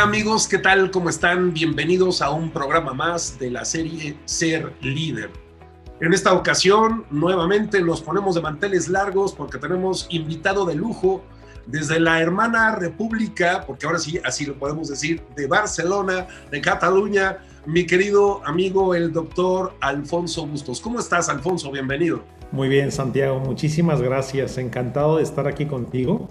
amigos, ¿qué tal? ¿Cómo están? Bienvenidos a un programa más de la serie Ser Líder. En esta ocasión, nuevamente nos ponemos de manteles largos porque tenemos invitado de lujo desde la hermana república, porque ahora sí, así lo podemos decir, de Barcelona, de Cataluña, mi querido amigo el doctor Alfonso Bustos. ¿Cómo estás, Alfonso? Bienvenido. Muy bien, Santiago, muchísimas gracias. Encantado de estar aquí contigo,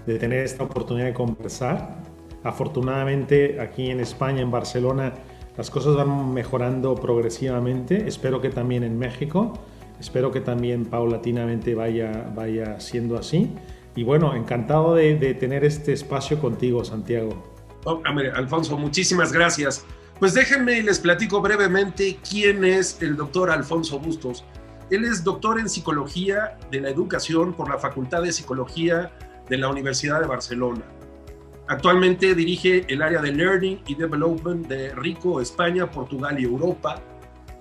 de tener esta oportunidad de conversar. Afortunadamente, aquí en España, en Barcelona, las cosas van mejorando progresivamente. Espero que también en México, espero que también paulatinamente vaya siendo así. Y bueno, encantado de tener este espacio contigo, Santiago. Hombre, Alfonso, muchísimas gracias. Pues déjenme y les platico brevemente quién es el doctor Alfonso Bustos. Él es doctor en Psicología de la Educación por la Facultad de Psicología de la Universidad de Barcelona. Actualmente dirige el área de Learning y Development de RICO, España, Portugal y Europa.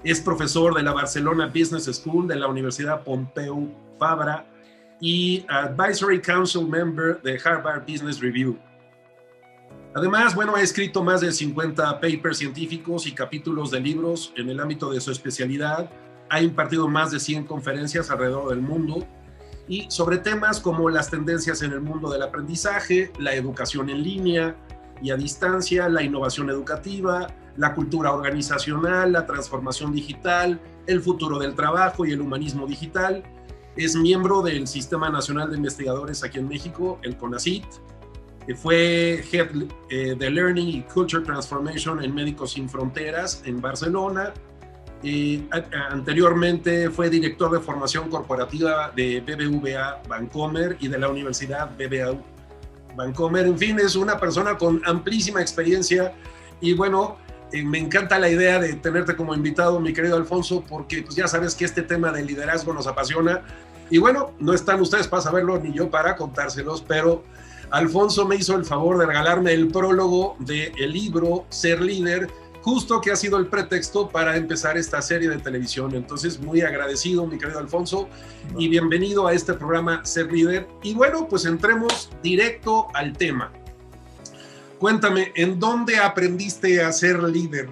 Es profesor de la Barcelona Business School de la Universidad Pompeu Fabra y Advisory Council Member de Harvard Business Review. Además, ha escrito más de 50 papers científicos y capítulos de libros en el ámbito de su especialidad. Ha impartido más de 100 conferencias alrededor del mundo y sobre temas como las tendencias en el mundo del aprendizaje, la educación en línea y a distancia, la innovación educativa, la cultura organizacional, la transformación digital, el futuro del trabajo y el humanismo digital. Es miembro del Sistema Nacional de Investigadores aquí en México, el CONACYT. Fue Head de Learning y Culture Transformation en Médicos Sin Fronteras en Barcelona. Anteriormente fue director de formación corporativa de BBVA Bancomer y de la Universidad BBVA Bancomer. En fin, es una persona con amplísima experiencia y me encanta la idea de tenerte como invitado, mi querido Alfonso, porque pues ya sabes que este tema del liderazgo nos apasiona y no están ustedes para saberlo ni yo para contárselos, pero Alfonso me hizo el favor de regalarme el prólogo del libro Ser Líder, justo que ha sido el pretexto para empezar esta serie de televisión. Entonces, muy agradecido, mi querido Alfonso, y bienvenido a este programa Ser Líder. Y pues entremos directo al tema. Cuéntame, ¿en dónde aprendiste a ser líder?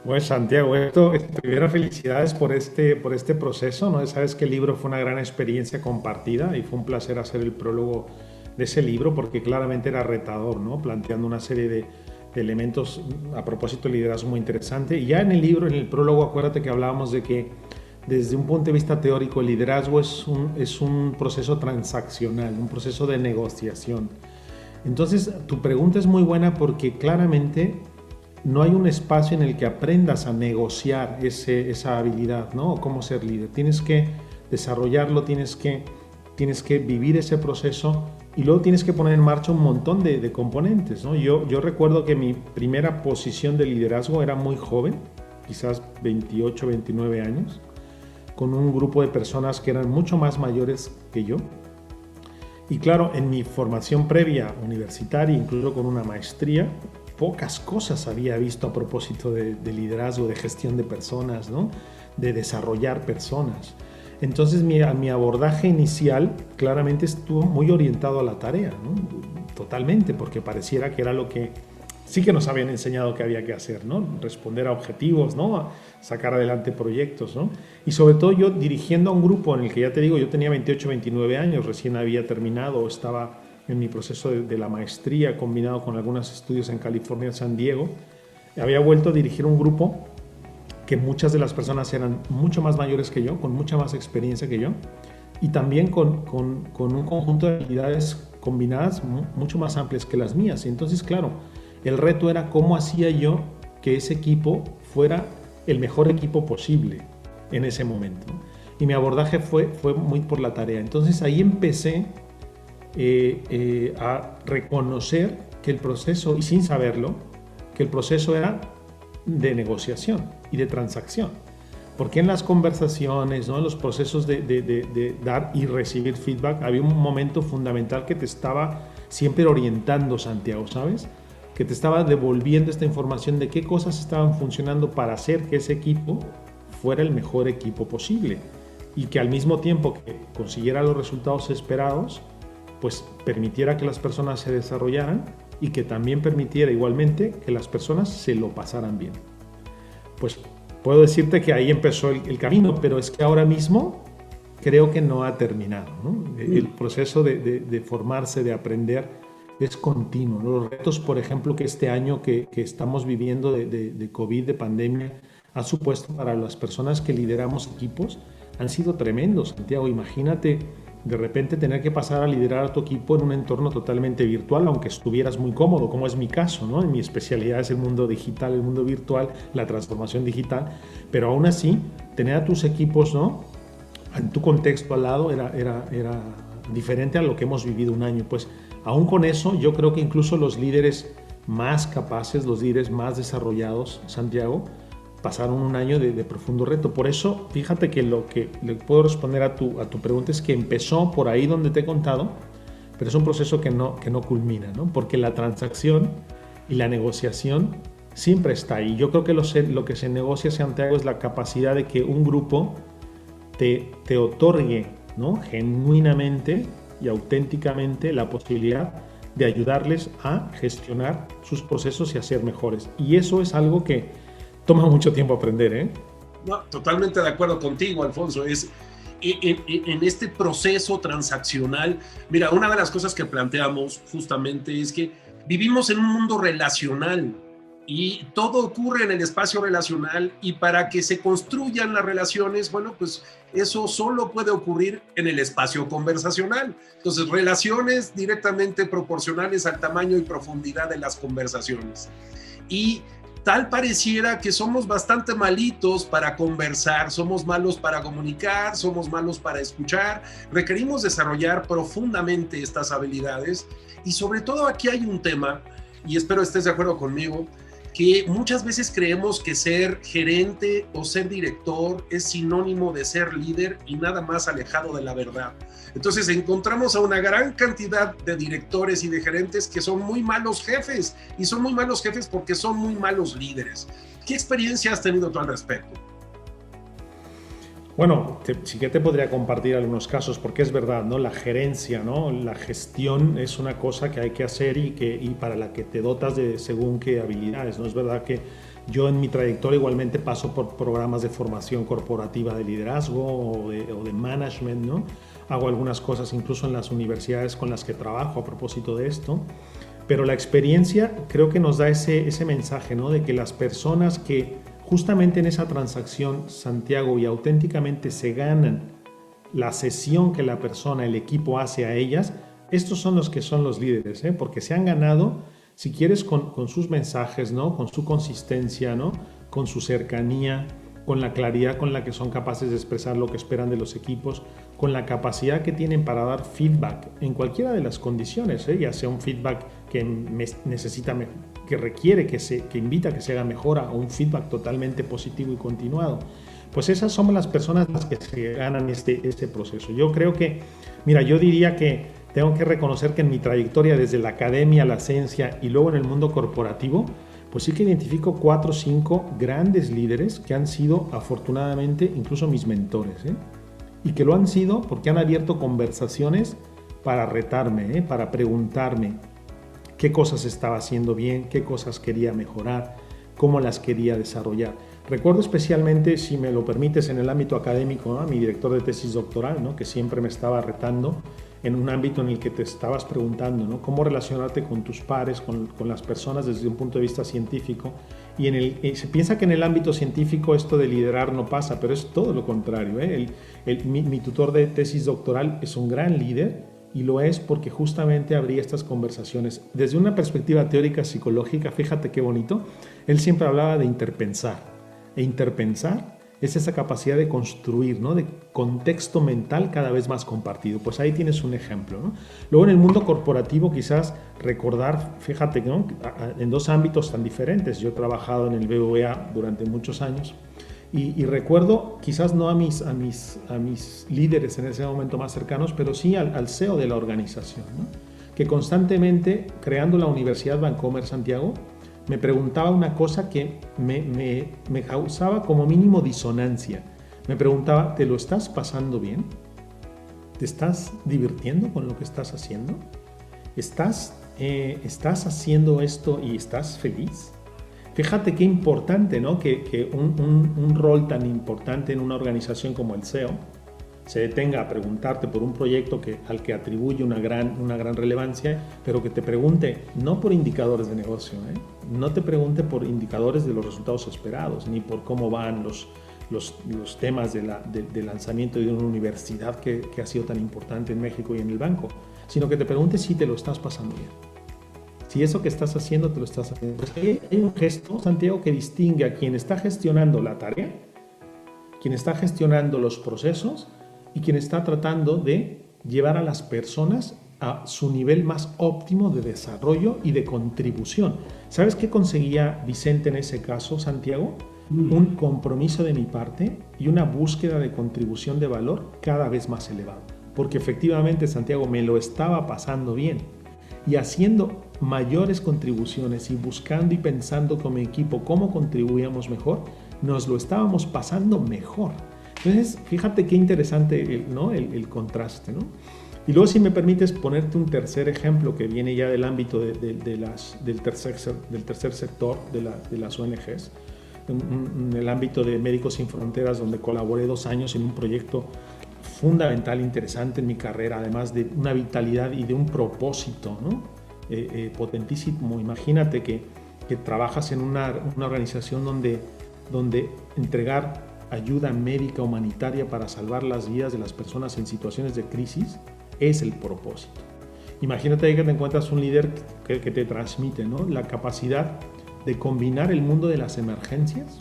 Bueno, Santiago, primero felicidades por este proceso, ¿no? Sabes que el libro fue una gran experiencia compartida y fue un placer hacer el prólogo de ese libro porque claramente era retador, ¿no? Planteando una serie de elementos a propósito de liderazgo muy interesante. Y ya en el libro, en el prólogo, acuérdate que hablábamos de que desde un punto de vista teórico el liderazgo es un proceso transaccional, un proceso de negociación. Entonces, tu pregunta es muy buena porque claramente no hay un espacio en el que aprendas a negociar esa habilidad, ¿no? O cómo ser líder. Tienes que desarrollarlo, tienes que vivir ese proceso y luego tienes que poner en marcha un montón de componentes, ¿no? Yo recuerdo que mi primera posición de liderazgo era muy joven, quizás 28, 29 años, con un grupo de personas que eran mucho más mayores que yo. Y claro, en mi formación previa universitaria, incluso con una maestría, pocas cosas había visto a propósito de liderazgo, de gestión de personas, ¿no? De desarrollar personas. Entonces mi abordaje inicial claramente estuvo muy orientado a la tarea, ¿no? Totalmente, porque pareciera que era lo que sí que nos habían enseñado que había que hacer, ¿no? Responder a objetivos, ¿no? Sacar adelante proyectos, ¿no? Y sobre todo yo dirigiendo a un grupo en el que ya te digo, yo tenía 28, 29 años, recién había terminado, estaba en mi proceso de la maestría combinado con algunos estudios en California, San Diego. Había vuelto a dirigir un grupo que muchas de las personas eran mucho más mayores que yo, con mucha más experiencia que yo, y también con un conjunto de habilidades combinadas mucho más amplias que las mías. Y entonces, claro, el reto era cómo hacía yo que ese equipo fuera el mejor equipo posible en ese momento. Y mi abordaje fue muy por la tarea. Entonces ahí empecé a reconocer que el proceso, y sin saberlo, que el proceso era de negociación y de transacción. Porque en las conversaciones, ¿no? En los procesos de dar y recibir feedback, había un momento fundamental que te estaba siempre orientando, Santiago, ¿sabes? Que te estaba devolviendo esta información de qué cosas estaban funcionando para hacer que ese equipo fuera el mejor equipo posible y que al mismo tiempo que consiguiera los resultados esperados, pues permitiera que las personas se desarrollaran y que también permitiera igualmente que las personas se lo pasaran bien. Pues puedo decirte que ahí empezó el camino, pero es que ahora mismo creo que no ha terminado, ¿no? El proceso de formarse, de aprender, es continuo, ¿no? Los retos, por ejemplo, que este año que estamos viviendo de COVID, de pandemia, ha supuesto para las personas que lideramos equipos, han sido tremendos, Santiago. Imagínate de repente tener que pasar a liderar a tu equipo en un entorno totalmente virtual, aunque estuvieras muy cómodo, como es mi caso, ¿no? Mi especialidad es el mundo digital, el mundo virtual, la transformación digital, pero aún así, tener a tus equipos, ¿no?, en tu contexto al lado era diferente a lo que hemos vivido un año. Pues aún con eso, yo creo que incluso los líderes más capaces, los líderes más desarrollados, Santiago, pasaron un año de profundo reto. Por eso, fíjate que lo que le puedo responder a tu pregunta es que empezó por ahí donde te he contado, pero es un proceso que no culmina, ¿no? Porque la transacción y la negociación siempre está ahí. Yo creo que lo que se negocia, Santiago, es la capacidad de que un grupo te otorgue, ¿no?, genuinamente y auténticamente la posibilidad de ayudarles a gestionar sus procesos y a ser mejores. Y eso es algo que toma mucho tiempo aprender, ¿eh? No, totalmente de acuerdo contigo, Alfonso. Es en este proceso transaccional. Mira, una de las cosas que planteamos justamente es que vivimos en un mundo relacional y todo ocurre en el espacio relacional, y para que se construyan las relaciones, bueno, pues eso solo puede ocurrir en el espacio conversacional. Entonces, relaciones directamente proporcionales al tamaño y profundidad de las conversaciones. Y tal pareciera que somos bastante malitos para conversar, somos malos para comunicar, somos malos para escuchar. Requerimos desarrollar profundamente estas habilidades, y sobre todo aquí hay un tema, y espero estés de acuerdo conmigo, que muchas veces creemos que ser gerente o ser director es sinónimo de ser líder y nada más alejado de la verdad. Entonces encontramos a una gran cantidad de directores y de gerentes que son muy malos jefes, y son muy malos jefes porque son muy malos líderes. ¿Qué experiencia has tenido tú al respecto? Bueno, sí que te podría compartir algunos casos, porque es verdad, ¿no? La gerencia, ¿no?, la gestión es una cosa que hay que hacer y para la que te dotas de según qué habilidades, ¿no? Es verdad que yo en mi trayectoria igualmente paso por programas de formación corporativa de liderazgo o de management, ¿no? Hago algunas cosas incluso en las universidades con las que trabajo a propósito de esto, pero la experiencia creo que nos da ese mensaje, ¿no?, de que las personas que justamente en esa transacción, Santiago, y auténticamente se ganan la cesión que la persona, el equipo hace a ellas, estos son los que son los líderes, ¿eh? Porque se han ganado, si quieres, con sus mensajes, ¿no?, con su consistencia, ¿no?, con su cercanía, con la claridad con la que son capaces de expresar lo que esperan de los equipos, con la capacidad que tienen para dar feedback en cualquiera de las condiciones, ¿eh? Ya sea un feedback que necesita, que requiere, que invita a que se haga mejora, o un feedback totalmente positivo y continuado. Pues esas son las personas las que se ganan este proceso. Yo creo que, mira, yo diría que tengo que reconocer que en mi trayectoria desde la academia, la ciencia y luego en el mundo corporativo, pues sí que identifico 4 o 5 grandes líderes que han sido afortunadamente incluso mis mentores, ¿eh? Y que lo han sido porque han abierto conversaciones para retarme, para preguntarme qué cosas estaba haciendo bien, qué cosas quería mejorar, cómo las quería desarrollar. Recuerdo especialmente, si me lo permites, en el ámbito académico, ¿no?, a mi director de tesis doctoral, ¿no?, que siempre me estaba retando en un ámbito en el que te estabas preguntando, ¿no?, cómo relacionarte con tus pares, con las personas desde un punto de vista científico. Y se piensa que en el ámbito científico esto de liderar no pasa, pero es todo lo contrario, ¿eh? Mi tutor de tesis doctoral es un gran líder, y lo es porque justamente abría estas conversaciones. Desde una perspectiva teórica psicológica, fíjate qué bonito, él siempre hablaba de interpensar. E interpensar es esa capacidad de construir, ¿no?, de contexto mental cada vez más compartido. Pues ahí tienes un ejemplo, ¿no? Luego en el mundo corporativo quizás recordar, fíjate, ¿no?, en 2 ámbitos tan diferentes. Yo he trabajado en el BBVA durante muchos años y recuerdo quizás no a mis líderes en ese momento más cercanos, pero sí al CEO de la organización, ¿no?, que constantemente, creando la Universidad Bancomer Santiago, me preguntaba una cosa que me causaba como mínimo disonancia. Me preguntaba, ¿te lo estás pasando bien? ¿Te estás divirtiendo con lo que estás haciendo? ¿Estás haciendo esto y estás feliz? Fíjate qué importante, ¿no? Que un rol tan importante en una organización como el SEO se detenga a preguntarte por un proyecto al que atribuye una gran relevancia, pero que te pregunte no por indicadores de negocio, no te pregunte por indicadores de los resultados esperados, ni por cómo van los temas de lanzamiento de una universidad que ha sido tan importante en México y en el banco, sino que te pregunte si te lo estás pasando bien. Si eso que estás haciendo te lo estás haciendo. Pues hay un gesto, Santiago, que distingue a quien está gestionando la tarea, quien está gestionando los procesos y quien está tratando de llevar a las personas a su nivel más óptimo de desarrollo y de contribución. ¿Sabes qué conseguía Vicente en ese caso, Santiago? Un compromiso de mi parte y una búsqueda de contribución de valor cada vez más elevado. Porque efectivamente, Santiago, me lo estaba pasando bien. Y haciendo mayores contribuciones y buscando y pensando con mi equipo cómo contribuíamos mejor, nos lo estábamos pasando mejor. Entonces, fíjate qué interesante el contraste, ¿no? Y luego, si me permites ponerte un tercer ejemplo que viene ya del ámbito del tercer sector de las ONGs, en el ámbito de Médicos Sin Fronteras, donde colaboré 2 años en un proyecto fundamental, interesante en mi carrera, además de una vitalidad y de un propósito, ¿no? Potentísimo. Imagínate que trabajas en una organización donde entregar ayuda médica humanitaria para salvar las vidas de las personas en situaciones de crisis es el propósito. Imagínate que te encuentras un líder que te transmite, ¿no? La capacidad de combinar el mundo de las emergencias,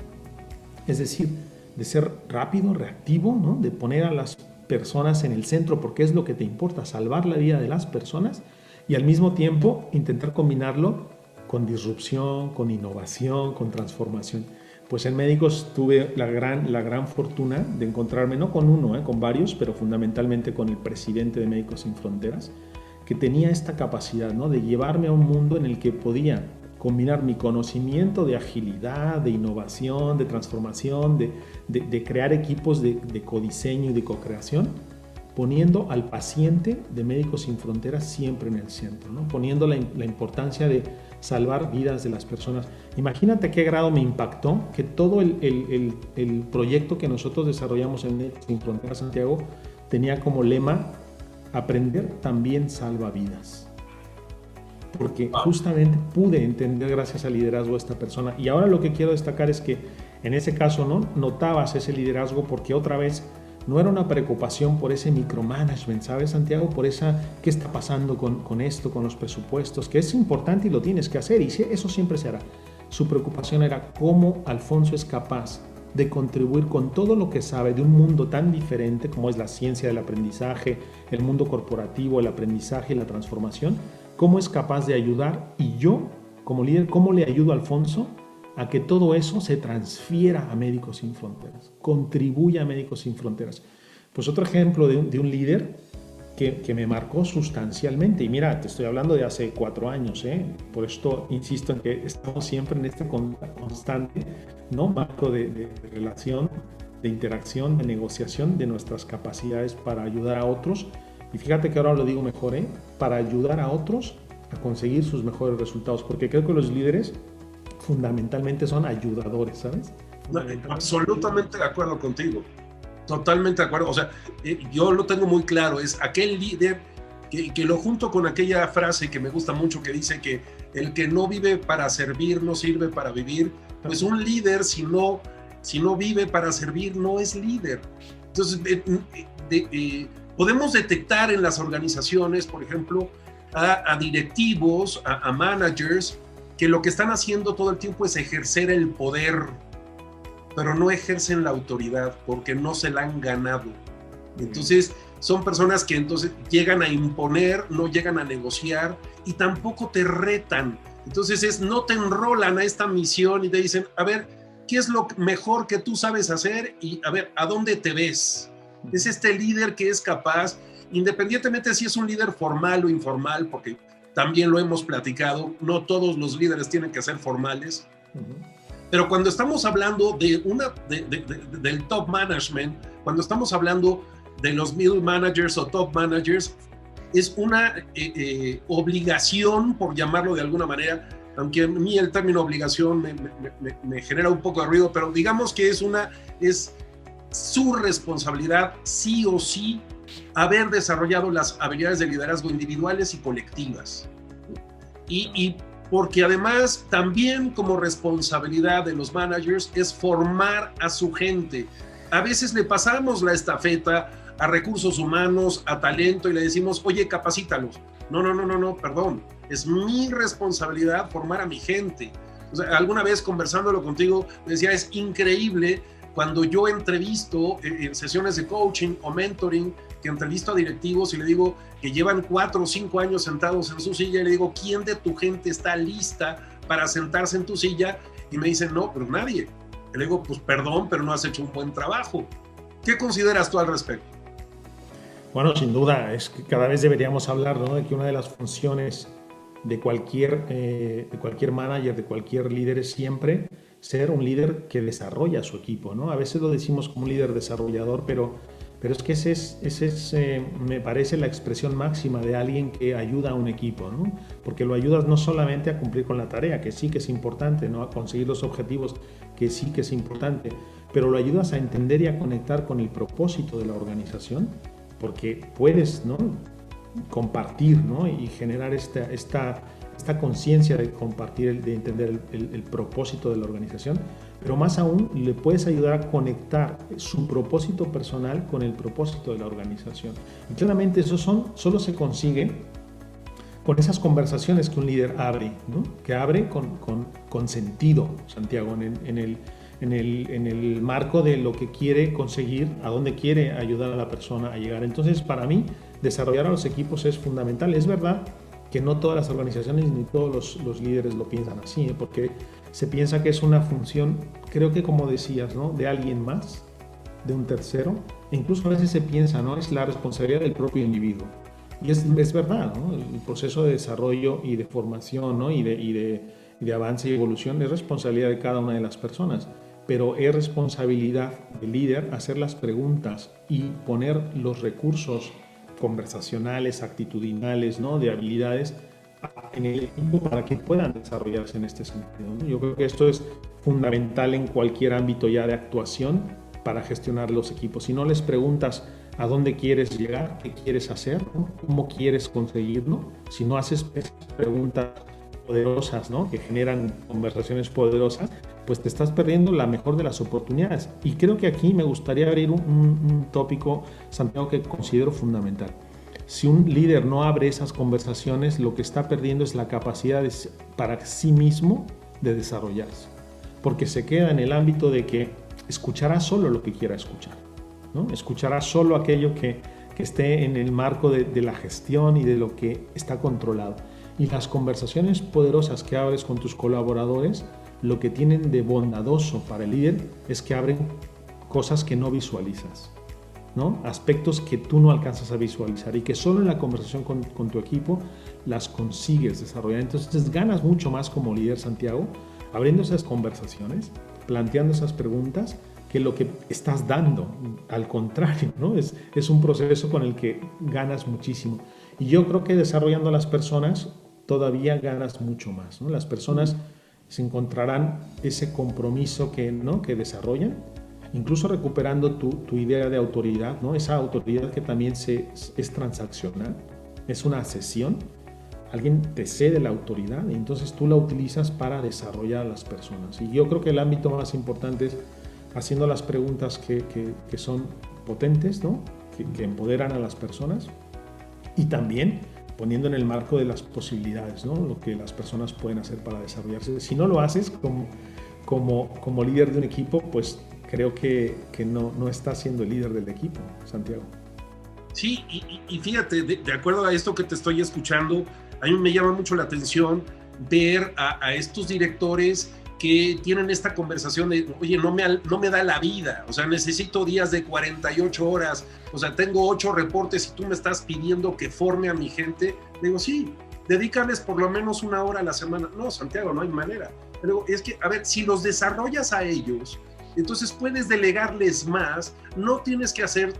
es decir, de ser rápido, reactivo, ¿no? De poner a las personas en el centro porque es lo que te importa, salvar la vida de las personas, y al mismo tiempo intentar combinarlo con disrupción, con innovación, con transformación. Pues en Médicos tuve la gran fortuna de encontrarme no con uno, con varios, pero fundamentalmente con el presidente de Médicos Sin Fronteras, que tenía esta capacidad, ¿no? De llevarme a un mundo en el que podía combinar mi conocimiento de agilidad, de innovación, de transformación, de crear equipos de codiseño y de co-creación, poniendo al paciente de Médicos Sin Fronteras siempre en el centro, ¿no? Poniendo la importancia de salvar vidas de las personas. Imagínate qué grado me impactó que todo el proyecto que nosotros desarrollamos en Médicos Sin Fronteras, Santiago, tenía como lema: aprender también salva vidas. Porque justamente pude entender gracias al liderazgo de esta persona. Y ahora lo que quiero destacar es que en ese caso, ¿no? Notabas ese liderazgo porque otra vez no era una preocupación por ese micromanagement, ¿sabes, Santiago? Por qué está pasando con esto, con los presupuestos, que es importante y lo tienes que hacer, y eso siempre se hará. Su preocupación era cómo Alfonso es capaz de contribuir con todo lo que sabe de un mundo tan diferente como es la ciencia del aprendizaje, el mundo corporativo, el aprendizaje y la transformación. ¿Cómo es capaz de ayudar? Y yo, como líder, ¿cómo le ayudo a Alfonso a que todo eso se transfiera a Médicos Sin Fronteras, contribuya a Médicos Sin Fronteras? Pues otro ejemplo de un líder que me marcó sustancialmente. Y mira, te estoy hablando de hace 4 años, Por esto insisto en que estamos siempre en este constante, ¿no? Marco de relación, de interacción, de negociación de nuestras capacidades para ayudar a otros. Y fíjate que ahora lo digo mejor, para ayudar a otros a conseguir sus mejores resultados, porque creo que los líderes fundamentalmente son ayudadores, ¿sabes? Absolutamente de acuerdo contigo, totalmente de acuerdo. O sea, yo lo tengo muy claro, es aquel líder que lo junto con aquella frase que me gusta mucho que dice que el que no vive para servir no sirve para vivir. Pues un líder si no vive para servir no es líder. Entonces podemos detectar en las organizaciones, por ejemplo, a directivos, a managers, que lo que están haciendo todo el tiempo es ejercer el poder, pero no ejercen la autoridad porque no se la han ganado. Entonces, son personas que entonces llegan a imponer, no llegan a negociar y tampoco te retan. Entonces, no te enrolan a esta misión y te dicen, a ver, ¿qué es lo mejor que tú sabes hacer? Y a ver, ¿a dónde te ves? Es este líder que es capaz, independientemente si es un líder formal o informal, porque también lo hemos platicado, no todos los líderes tienen que ser formales, pero cuando estamos hablando del top management, cuando estamos hablando de los middle managers o top managers, es una obligación, por llamarlo de alguna manera, aunque a mí el término obligación me genera un poco de ruido, pero digamos que es su responsabilidad, sí o sí, haber desarrollado las habilidades de liderazgo individuales y colectivas. Y porque además también como responsabilidad de los managers es formar a su gente. A veces le pasamos la estafeta a recursos humanos, a talento, y le decimos, oye, capacítalos. No, perdón. Es mi responsabilidad formar a mi gente. O sea, alguna vez conversándolo contigo, decía, es increíble cuando yo entrevisto en sesiones de coaching o mentoring, que entrevisto a directivos y le digo que llevan 4 o 5 años sentados en su silla, y le digo, ¿quién de tu gente está lista para sentarse en tu silla? Y me dicen, no, pero nadie. Y le digo, pues perdón, pero no has hecho un buen trabajo. ¿Qué consideras tú al respecto? Bueno, sin duda, es que cada vez deberíamos hablar, ¿no?, de que una de las funciones de cualquier manager, de cualquier líder, es siempre ser un líder que desarrolla a su equipo, ¿no? A veces lo decimos como un líder desarrollador, pero es que ese es me parece la expresión máxima de alguien que ayuda a un equipo, ¿no? Porque lo ayudas no solamente a cumplir con la tarea, que sí que es importante, ¿no?, a conseguir los objetivos, que sí que es importante, pero lo ayudas a entender y a conectar con el propósito de la organización, porque puedes, ¿no?, compartir, ¿no?, y generar esta conciencia de compartir, de entender el propósito de la organización, pero más aún le puedes ayudar a conectar su propósito personal con el propósito de la organización. Y claramente eso solo se consigue con esas conversaciones que un líder abre, ¿no?, que abre con sentido, Santiago, en el marco de lo que quiere conseguir, a dónde quiere ayudar a la persona a llegar. Entonces, para mí, desarrollar a los equipos es fundamental. Es verdad que no todas las organizaciones ni todos los líderes lo piensan así, porque se piensa que es una función, creo que como decías, ¿no?, de alguien más, de un tercero, e incluso a veces se piensa, ¿no?, es la responsabilidad del propio individuo. Y es verdad, ¿no?, el proceso de desarrollo y de formación, ¿no?, y de avance y evolución es responsabilidad de cada una de las personas, pero es responsabilidad del líder hacer las preguntas y poner los recursos conversacionales, actitudinales, ¿no?, de habilidades en el equipo para que puedan desarrollarse en este sentido, ¿no? Yo creo que esto es fundamental en cualquier ámbito ya de actuación para gestionar los equipos. Si no les preguntas a dónde quieres llegar, qué quieres hacer, ¿no?, cómo quieres conseguirlo, si no haces preguntas poderosas, ¿no?, que generan conversaciones poderosas, pues te estás perdiendo la mejor de las oportunidades. Y creo que aquí me gustaría abrir un tópico, Santiago, que considero fundamental. Si un líder no abre esas conversaciones, lo que está perdiendo es la capacidad para sí mismo de desarrollarse, porque se queda en el ámbito de que escuchará solo lo que quiera escuchar, ¿no? Escuchará solo aquello que esté en el marco de la gestión y de lo que está controlado. Y las conversaciones poderosas que abres con tus colaboradores, lo que tienen de bondadoso para el líder es que abren cosas que no visualizas, ¿no?, aspectos que tú no alcanzas a visualizar y que solo en la conversación con tu equipo las consigues desarrollar. Entonces ganas mucho más como líder, Santiago, abriendo esas conversaciones, planteando esas preguntas, que lo que estás dando. Al contrario, ¿no?, es un proceso con el que ganas muchísimo. Y yo creo que desarrollando a las personas todavía ganas mucho más, ¿no? Las personas se encontrarán ese compromiso que desarrollan, incluso recuperando tu idea de autoridad, ¿no?, esa autoridad que también es transaccional, es una cesión. Alguien te cede la autoridad y entonces tú la utilizas para desarrollar a las personas. Y yo creo que el ámbito más importante es haciendo las preguntas que son potentes, ¿no?, que empoderan a las personas, y también poniendo en el marco de las posibilidades, ¿no?, lo que las personas pueden hacer para desarrollarse. Si no lo haces como líder de un equipo, pues creo que no estás siendo el líder del equipo, Santiago. Sí, y fíjate, de acuerdo a esto que te estoy escuchando, a mí me llama mucho la atención ver a estos directores que tienen esta conversación de, oye, no me da la vida, o sea, necesito días de 48 horas, o sea, tengo 8 reportes y tú me estás pidiendo que forme a mi gente. Le digo, sí, dedícales por lo menos 1 hora a la semana. No, Santiago, no hay manera. Pero es que, a ver, si los desarrollas a ellos, Entonces puedes delegarles más, no tienes que hacer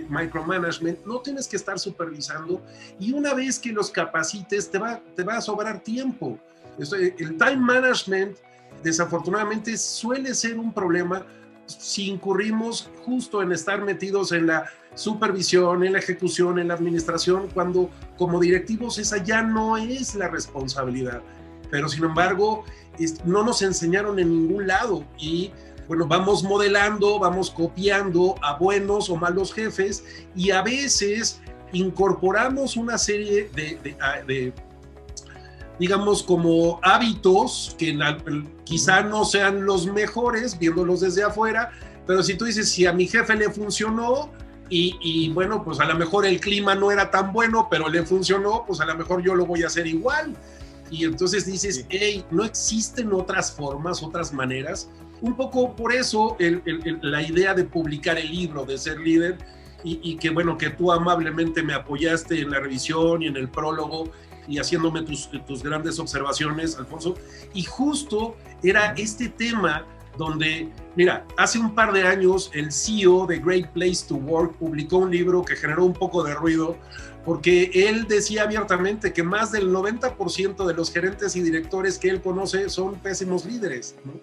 micromanagement, no tienes que estar supervisando, y una vez que los capacites te va a sobrar tiempo. El time management desafortunadamente suele ser un problema si incurrimos justo en estar metidos en la supervisión, en la ejecución, en la administración, cuando como directivos esa ya no es la responsabilidad. Pero sin embargo, no nos enseñaron en ningún lado y bueno, vamos modelando, vamos copiando a buenos o malos jefes y a veces incorporamos una serie de digamos, como hábitos que quizá no sean los mejores viéndolos desde afuera, pero si tú dices, si a mi jefe le funcionó y bueno, pues a lo mejor el clima no era tan bueno, pero le funcionó, pues a lo mejor yo lo voy a hacer igual. Y entonces dices, hey, no existen otras formas, otras maneras. Un poco por eso la idea de publicar el libro, de ser líder, y que bueno, que tú amablemente me apoyaste en la revisión y en el prólogo, y haciéndome tus grandes observaciones, Alfonso. Y justo era este tema donde, mira, hace un par de años el CEO de Great Place to Work publicó un libro que generó un poco de ruido, porque él decía abiertamente que más del 90% de los gerentes y directores que él conoce son pésimos líderes, ¿no?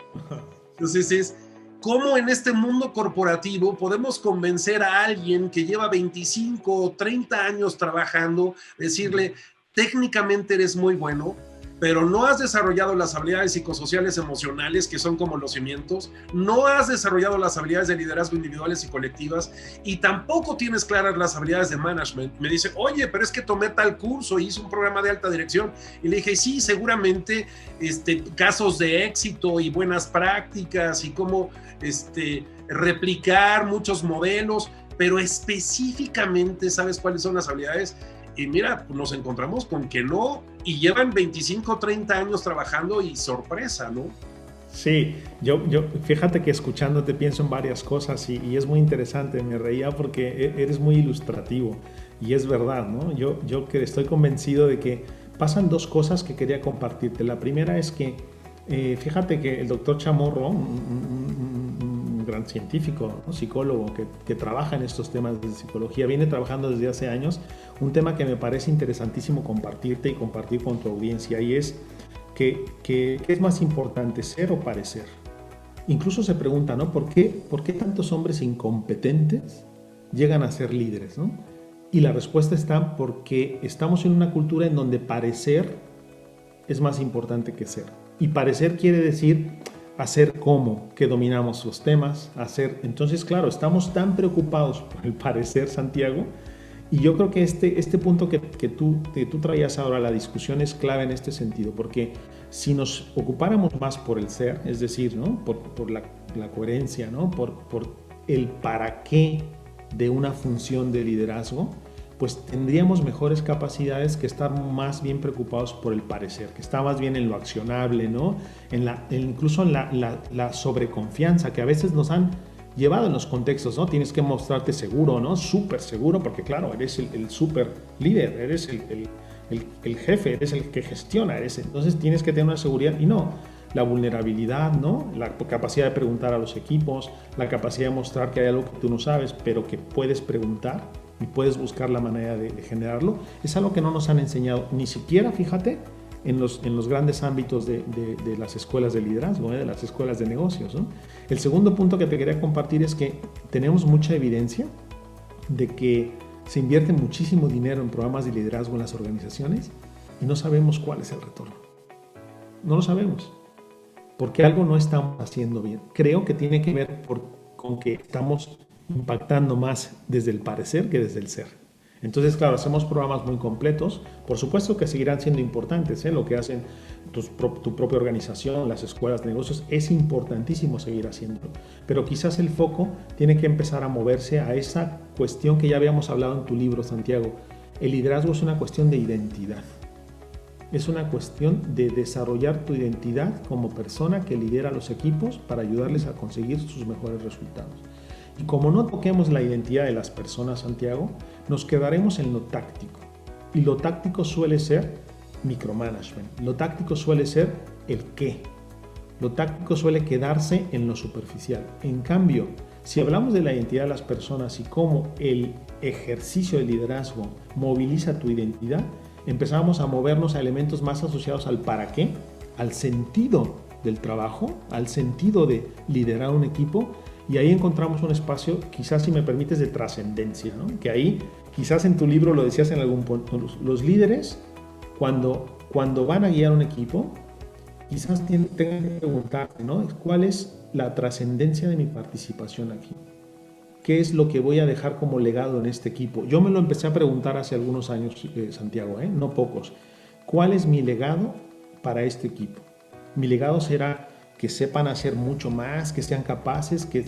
Entonces es, ¿cómo en este mundo corporativo podemos convencer a alguien que lleva 25 o 30 años trabajando, decirle, técnicamente eres muy bueno, pero no has desarrollado las habilidades psicosociales emocionales, que son como los cimientos, no has desarrollado las habilidades de liderazgo individuales y colectivas, y tampoco tienes claras las habilidades de management? Me dice, oye, pero es que tomé tal curso, hice un programa de alta dirección, y le dije, sí, seguramente casos de éxito y buenas prácticas, y cómo replicar muchos modelos, pero específicamente, ¿sabes cuáles son las habilidades? Y mira, nos encontramos con que no, y llevan 25, 30 años trabajando y sorpresa, ¿no? Sí, yo fíjate que escuchándote pienso en varias cosas y es muy interesante, me reía porque eres muy ilustrativo y es verdad, ¿no? Yo que estoy convencido de que pasan dos cosas que quería compartirte. La primera es que fíjate que el doctor Chamorro, un gran científico, ¿no? Psicólogo que trabaja en estos temas de psicología, viene trabajando desde hace años un tema que me parece interesantísimo compartirte y compartir con tu audiencia, y es ¿qué es más importante, ser o parecer? Incluso se pregunta, ¿no? ¿Por qué tantos hombres incompetentes llegan a ser líderes, ¿no? Y la respuesta está porque estamos en una cultura en donde parecer es más importante que ser. Y parecer quiere decir hacer como, que dominamos los temas, hacer... Entonces, claro, estamos tan preocupados por el parecer, Santiago, y yo creo que este punto que tú traías ahora a la discusión es clave en este sentido, porque si nos ocupáramos más por el ser, es decir, ¿no? por la coherencia, ¿no? por el para qué de una función de liderazgo, pues tendríamos mejores capacidades que estar más bien preocupados por el parecer, que está más bien en lo accionable, ¿no? Incluso en la sobreconfianza que a veces nos han llevado en los contextos, ¿no? Tienes que mostrarte seguro, ¿no? Súper seguro, porque claro, eres el súper líder, eres el jefe, eres el que gestiona, entonces tienes que tener una seguridad, y no, la vulnerabilidad, ¿no? La capacidad de preguntar a los equipos, la capacidad de mostrar que hay algo que tú no sabes, pero que puedes preguntar y puedes buscar la manera de generarlo, es algo que no nos han enseñado, ni siquiera, fíjate, en los grandes ámbitos de las escuelas de liderazgo, de las escuelas de negocios, ¿no? El segundo punto que te quería compartir es que tenemos mucha evidencia de que se invierte muchísimo dinero en programas de liderazgo en las organizaciones y no sabemos cuál es el retorno. No lo sabemos, porque algo no estamos haciendo bien. Creo que tiene que ver con que estamos impactando más desde el parecer que desde el ser. Entonces, claro, hacemos programas muy completos, por supuesto que seguirán siendo importantes, lo que hacen tu propia organización, las escuelas de negocios, es importantísimo seguir haciéndolo, pero quizás el foco tiene que empezar a moverse a esa cuestión que ya habíamos hablado en tu libro, Santiago. El liderazgo es una cuestión de identidad, es una cuestión de desarrollar tu identidad como persona que lidera los equipos para ayudarles a conseguir sus mejores resultados. Y como no toquemos la identidad de las personas, Santiago, nos quedaremos en lo táctico. Y lo táctico suele ser micromanagement. Lo táctico suele ser el qué. Lo táctico suele quedarse en lo superficial. En cambio, si hablamos de la identidad de las personas y cómo el ejercicio de liderazgo moviliza tu identidad, empezamos a movernos a elementos más asociados al para qué, al sentido del trabajo, al sentido de liderar un equipo, y ahí encontramos un espacio, quizás si me permites, de trascendencia, ¿no? Que ahí, quizás en tu libro lo decías en algún punto, los líderes cuando van a guiar un equipo, quizás tengan que preguntarse, ¿no? ¿Cuál es la trascendencia de mi participación aquí? ¿Qué es lo que voy a dejar como legado en este equipo? Yo me lo empecé a preguntar hace algunos años, Santiago, no pocos. ¿Cuál es mi legado para este equipo? Mi legado será que sepan hacer mucho más, que sean capaces, que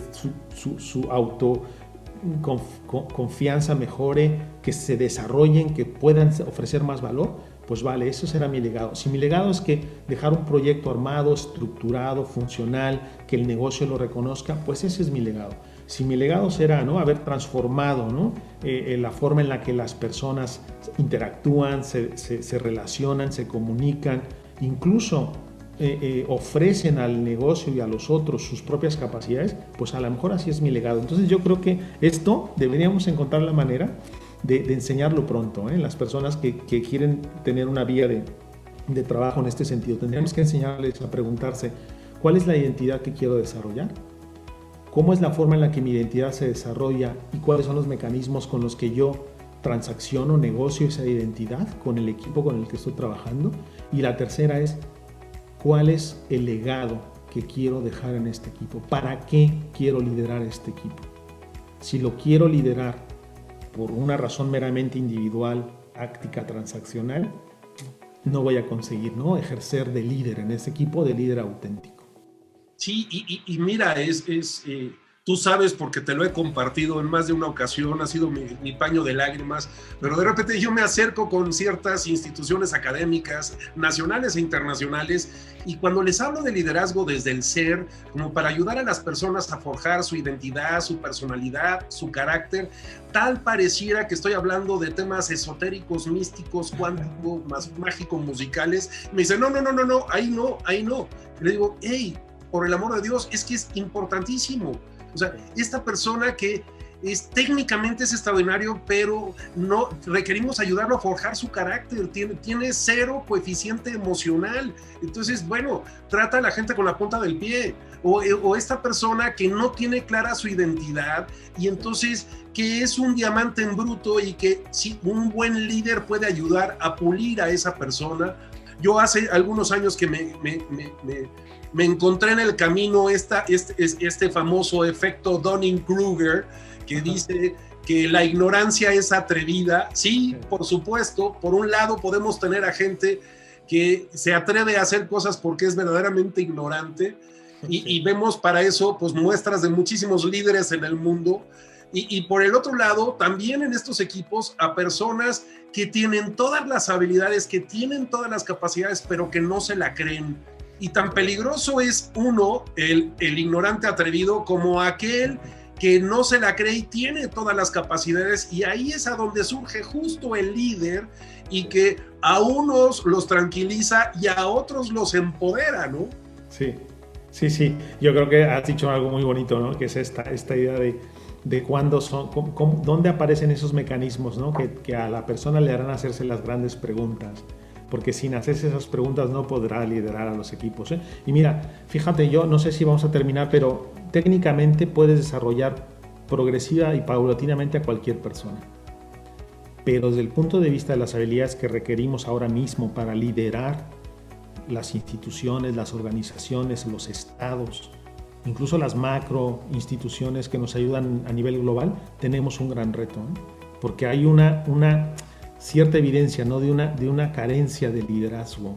su autoconfianza mejore, que se desarrollen, que puedan ofrecer más valor. Pues vale, eso será mi legado. Si mi legado es que dejar un proyecto armado, estructurado, funcional, que el negocio lo reconozca, pues ese es mi legado. Si mi legado será, ¿no?, haber transformado, ¿no?, la forma en la que las personas interactúan, se relacionan, se comunican, incluso ofrecen al negocio y a los otros sus propias capacidades, pues a lo mejor así es mi legado. Entonces yo creo que esto deberíamos encontrar la manera de enseñarlo pronto, las personas que quieren tener una vía de trabajo en este sentido. Tendríamos que enseñarles a preguntarse, ¿cuál es la identidad que quiero desarrollar? ¿Cómo es la forma en la que mi identidad se desarrolla? ¿Y cuáles son los mecanismos con los que yo transacciono, negocio esa identidad con el equipo con el que estoy trabajando? Y la tercera es, ¿cuál es el legado que quiero dejar en este equipo? ¿Para qué quiero liderar este equipo? Si lo quiero liderar por una razón meramente individual, táctica, transaccional, no voy a conseguir, ¿no?, ejercer de líder en ese equipo, de líder auténtico. Sí, y mira, tú sabes, porque te lo he compartido en más de una ocasión, ha sido mi paño de lágrimas, pero de repente yo me acerco con ciertas instituciones académicas, nacionales e internacionales, y cuando les hablo de liderazgo desde el ser, como para ayudar a las personas a forjar su identidad, su personalidad, su carácter, tal pareciera que estoy hablando de temas esotéricos, místicos, cuánticos, más mágicos, musicales. Me dicen, no, ahí no. Y le digo, hey, por el amor de Dios, es que es importantísimo. O sea, esta persona que técnicamente es extraordinario, pero no requerimos ayudarlo a forjar su carácter, tiene cero coeficiente emocional. Entonces, bueno, trata a la gente con la punta del pie. O esta persona que no tiene clara su identidad y entonces que es un diamante en bruto y que sí, un buen líder puede ayudar a pulir a esa persona. Yo hace algunos años que me encontré en el camino este famoso efecto Dunning-Kruger, que dice que la ignorancia es atrevida. Sí, por supuesto, por un lado podemos tener a gente que se atreve a hacer cosas porque es verdaderamente ignorante, y vemos para eso pues muestras de muchísimos líderes en el mundo. Y por el otro lado, también en estos equipos, a personas que tienen todas las habilidades, que tienen todas las capacidades, pero que no se la creen. Y tan peligroso es el ignorante atrevido, como aquel que no se la cree y tiene todas las capacidades, y ahí es a donde surge justo el líder, y que a unos los tranquiliza y a otros los empodera, ¿no? Sí. Yo creo que has dicho algo muy bonito, ¿no? Que es esta idea de cuándo dónde aparecen esos mecanismos, ¿no? Que a la persona le harán hacerse las grandes preguntas, porque sin hacerse esas preguntas no podrá liderar a los equipos, Y mira, fíjate, yo no sé si vamos a terminar, pero técnicamente puedes desarrollar progresiva y paulatinamente a cualquier persona, pero desde el punto de vista de las habilidades que requerimos ahora mismo para liderar las instituciones, las organizaciones, los estados, incluso las macro instituciones que nos ayudan a nivel global, tenemos un gran reto, porque hay una cierta evidencia, ¿no?, de una carencia de liderazgo,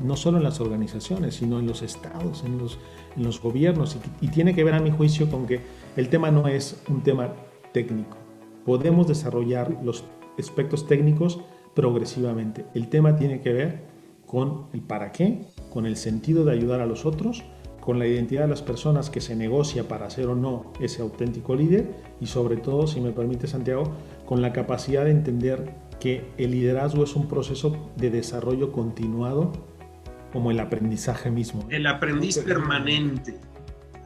no solo en las organizaciones, sino en los estados, en los gobiernos, y tiene que ver, a mi juicio, con que el tema no es un tema técnico. Podemos desarrollar los aspectos técnicos progresivamente. El tema tiene que ver con el para qué, con el sentido de ayudar a los otros, con la identidad de las personas que se negocia para ser o no ese auténtico líder, y sobre todo, si me permite, Santiago, con la capacidad de entender que el liderazgo es un proceso de desarrollo continuado como el aprendizaje mismo. El aprendiz permanente.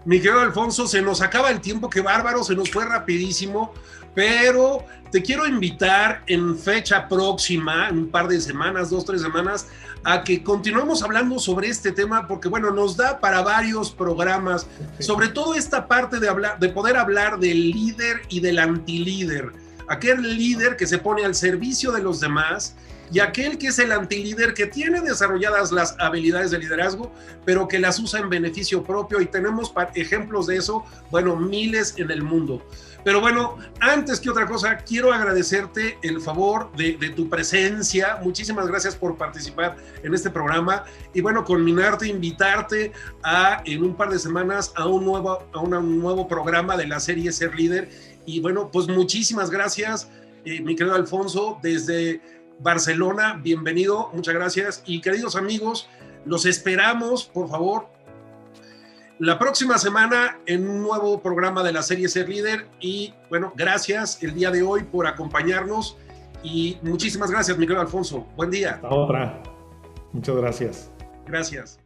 Mi querido Alfonso, se nos acaba el tiempo, qué bárbaro, se nos fue rapidísimo, pero te quiero invitar en fecha próxima, en un par de semanas, 2-3 semanas, a que continuemos hablando sobre este tema, porque bueno, nos da para varios programas, sobre todo esta parte de poder hablar del líder y del antilíder, aquel líder que se pone al servicio de los demás y aquel que es el antilíder, que tiene desarrolladas las habilidades de liderazgo, pero que las usa en beneficio propio, y tenemos ejemplos de eso, bueno, miles en el mundo. Pero bueno, antes que otra cosa, quiero agradecerte el favor de tu presencia. Muchísimas gracias por participar en este programa. Y bueno, culminarte, invitarte en un par de semanas a un nuevo programa de la serie Ser Líder. Y bueno, pues muchísimas gracias, mi querido Alfonso, desde Barcelona. Bienvenido, muchas gracias. Y queridos amigos, los esperamos, por favor, la próxima semana en un nuevo programa de la serie Ser Líder. Y bueno, gracias el día de hoy por acompañarnos y muchísimas gracias, mi querido Alfonso. Buen día. Hasta otra. Muchas gracias. Gracias.